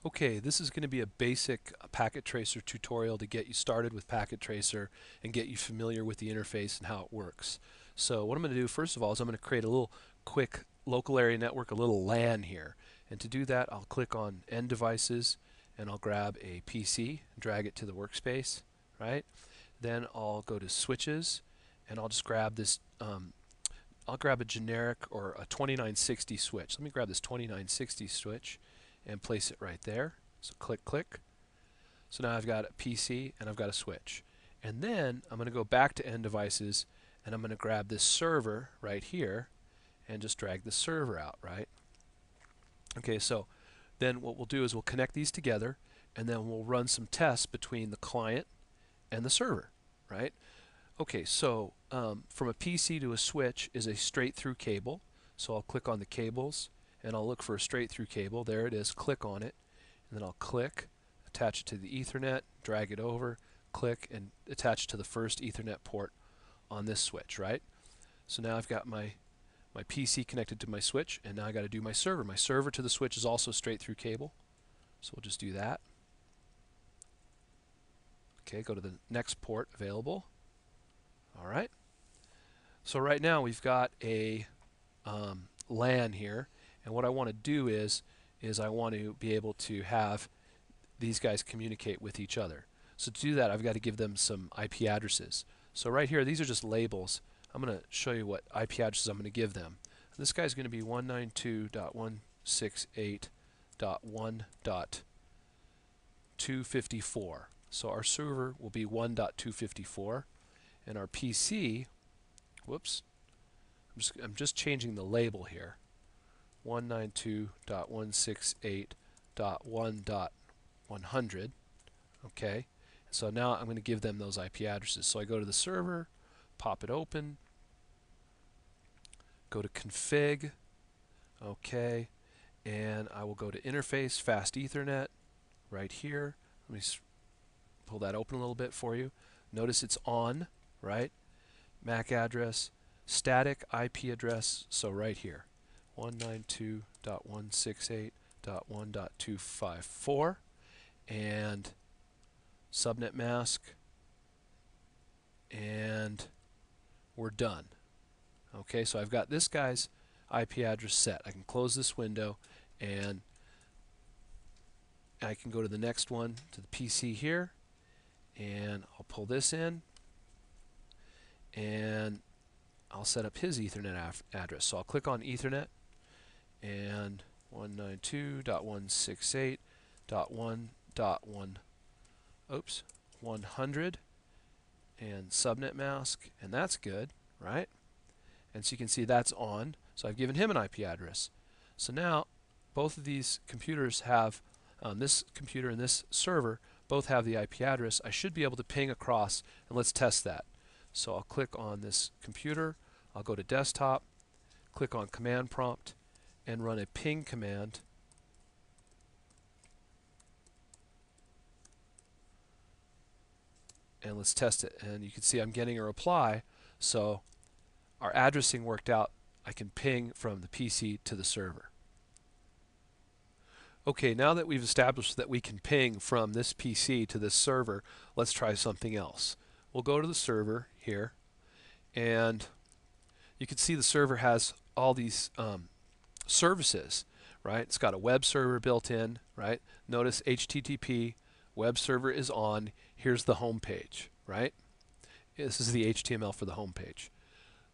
Okay, this is going to be a basic packet tracer tutorial to get you started with packet tracer and get you familiar with the interface and how it works. So what I'm going to do first of all is I'm going to create a little quick local area network, a little LAN here. And to do that, I'll click on End Devices and I'll grab a PC, drag it to the workspace, right? Then I'll go to Switches and I'll just grab this, I'll grab a generic or a 2960 switch. Let me grab this 2960 switch and place it right there. So click, click. So now I've got a PC and I've got a switch. And then I'm going to go back to End Devices and I'm going to grab this server right here and just drag the server out, right? Okay, so then what we'll do is we'll connect these together and then we'll run some tests between the client and the server, right? Okay, so from a PC to a switch is a straight through cable. So I'll click on the cables and I'll look for a straight through cable. There it is, click on it, and then I'll click, attach it to the Ethernet, drag it over, click, and attach it to the first Ethernet port on this switch, right? So now I've got my PC connected to my switch, and now I got to do my server. My server to the switch is also straight through cable. So we'll just do that. Okay, go to the next port available. All right. So right now we've got a LAN here, and what I want to do is I want to be able to have these guys communicate with each other. So to do that, I've got to give them some IP addresses. So right here, these are just labels. I'm going to show you what IP addresses I'm going to give them. This guy's going to be 192.168.1.254. So our server will be 1.254, and our PC, whoops, I'm just changing the label here. 192.168.1.100. Okay, so now I'm going to give them those IP addresses. So I go to the server, pop it open, go to config, okay, and I will go to interface, fast Ethernet, right here. Let me pull that open a little bit for you. Notice it's on, right? MAC address, static IP address, so right here, 192.168.1.254, and subnet mask, and we're done. Okay, so I've got this guy's IP address set. I can close this window and I can go to the next one, to the PC here, and I'll pull this in and I'll set up his Ethernet address. So I'll click on Ethernet and 192.168.1.1 oops, 100 and subnet mask, and that's good, right? And so you can see that's on. So I've given him an IP address. So now both of these computers have, this computer and this server both have the IP address. I should be able to ping across, and let's test that. So I'll click on this computer, I'll go to desktop, click on command prompt, and run a ping command. And let's test it. And you can see I'm getting a reply. So our addressing worked out. I can ping from the PC to the server. Okay, now that we've established that we can ping from this PC to this server, let's try something else. We'll go to the server here, and you can see the server has all these services, right? It's got a web server built in, right? Notice HTTP, web server is on. Here's the home page, right? This is the HTML for the home page.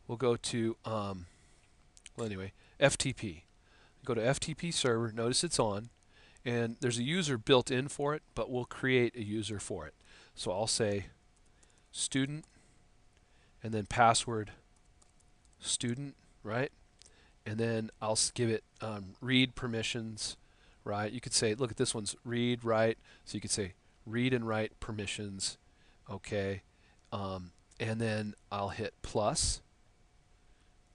We'll go to, well anyway, FTP. Go to FTP server, notice it's on, and there's a user built in for it, but we'll create a user for it. So I'll say student, and then password student, right? And then I'll give it read permissions, right? You could say, look at this one's read, write, so you could say read and write permissions, okay? And then I'll hit plus,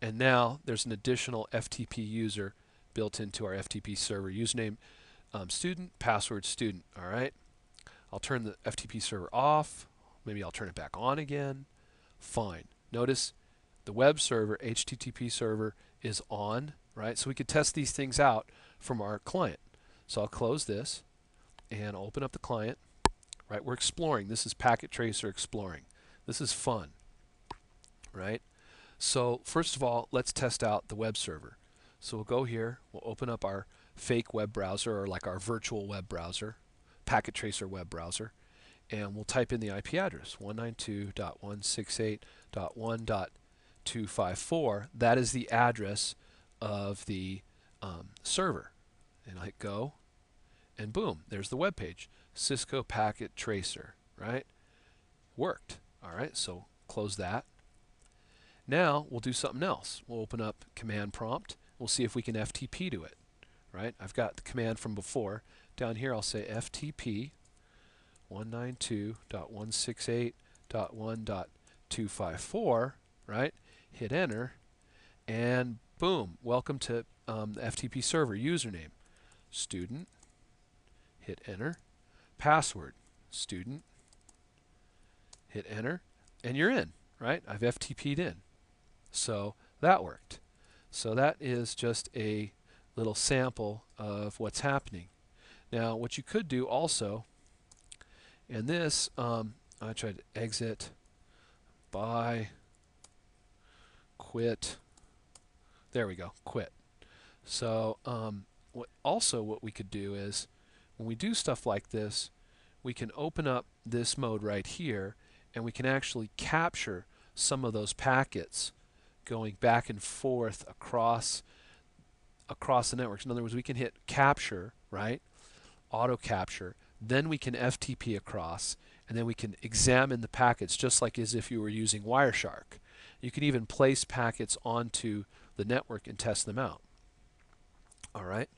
and now there's an additional FTP user built into our FTP server. Username student, password student, all right? I'll turn the FTP server off. Maybe I'll turn it back on again. Fine. Notice the web server, HTTP server, is on, right? So we could test these things out from our client. So I'll close this. and I'll open up the client. Right, we're exploring. This is Packet Tracer exploring. This is fun, right? So first of all, let's test out the web server. So we'll go here, we'll open up our fake web browser, or like our virtual web browser, Packet Tracer web browser, and we'll type in the IP address, 192.168.1.254. That is the address of the server. And I hit go, and boom, there's the web page. Cisco Packet Tracer, right? Worked. All right, so close that. Now we'll do something else. We'll open up command prompt. We'll see if we can FTP to it, right? I've got the command from before. Down here I'll say FTP 192.168.1.254, right? Hit enter, and boom, welcome to the FTP server. Username, student. Hit enter. Password, student. Hit enter, and you're in, right? I've FTP'd in. So that worked. So that is just a little sample of what's happening. Now what you could do also, and this, I tried to exit, buy, quit. There we go, quit. So what we could do is, when we do stuff like this, we can open up this mode right here, and we can actually capture some of those packets going back and forth across the networks. In other words, we can hit capture, right? Auto capture. Then we can FTP across, and then we can examine the packets just like as if you were using Wireshark. You can even place packets onto the network and test them out. All right.